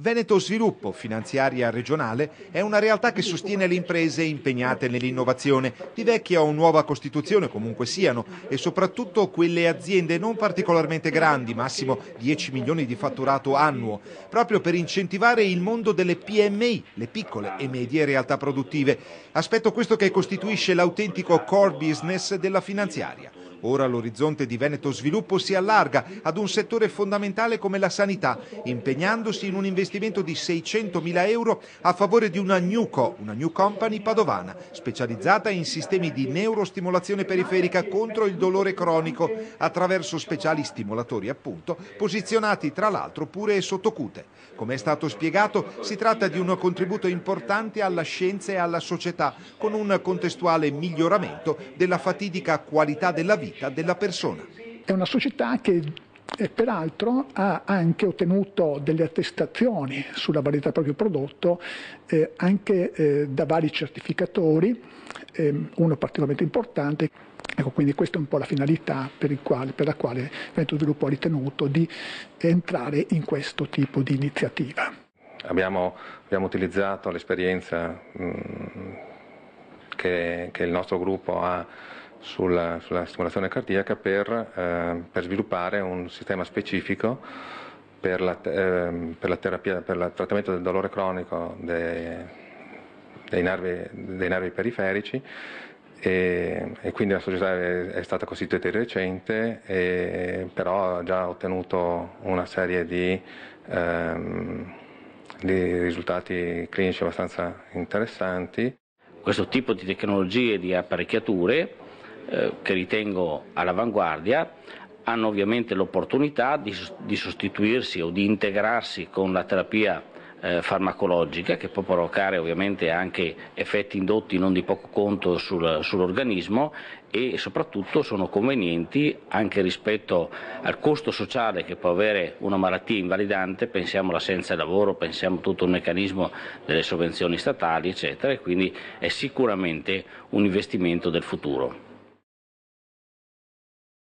Veneto Sviluppo, finanziaria regionale, è una realtà che sostiene le imprese impegnate nell'innovazione, di vecchia o nuova costituzione comunque siano, e soprattutto quelle aziende non particolarmente grandi, massimo 10 milioni di fatturato annuo, proprio per incentivare il mondo delle PMI, le piccole e medie realtà produttive. Aspetto questo che costituisce l'autentico core business della finanziaria. Ora l'orizzonte di Veneto Sviluppo si allarga ad un settore fondamentale come la sanità, impegnandosi in un investimento di 600.000 euro a favore di una new company padovana, specializzata in sistemi di neurostimolazione periferica contro il dolore cronico, attraverso speciali stimolatori appunto, posizionati tra l'altro pure e sottocute. Come è stato spiegato, si tratta di un contributo importante alla scienza e alla società, con un contestuale miglioramento della fatidica qualità della vita della persona. È una società che peraltro ha anche ottenuto delle attestazioni sulla validità del proprio prodotto anche da vari certificatori, uno particolarmente importante. Ecco, quindi questa è un po' la finalità per la quale Veneto Sviluppo ha ritenuto di entrare in questo tipo di iniziativa. Abbiamo utilizzato l'esperienza che il nostro gruppo ha sulla stimolazione cardiaca per sviluppare un sistema specifico per la terapia, per il trattamento del dolore cronico dei nervi periferici, e quindi la società è stata costituita di recente, però ha già ottenuto una serie di risultati clinici abbastanza interessanti. Questo tipo di tecnologie e di apparecchiature che ritengo all'avanguardia hanno ovviamente l'opportunità di sostituirsi o di integrarsi con la terapia farmacologica, che può provocare ovviamente anche effetti indotti non di poco conto sull'organismo, e soprattutto sono convenienti anche rispetto al costo sociale che può avere una malattia invalidante. Pensiamo all'assenza di lavoro, pensiamo a tutto il meccanismo delle sovvenzioni statali eccetera, e quindi è sicuramente un investimento del futuro.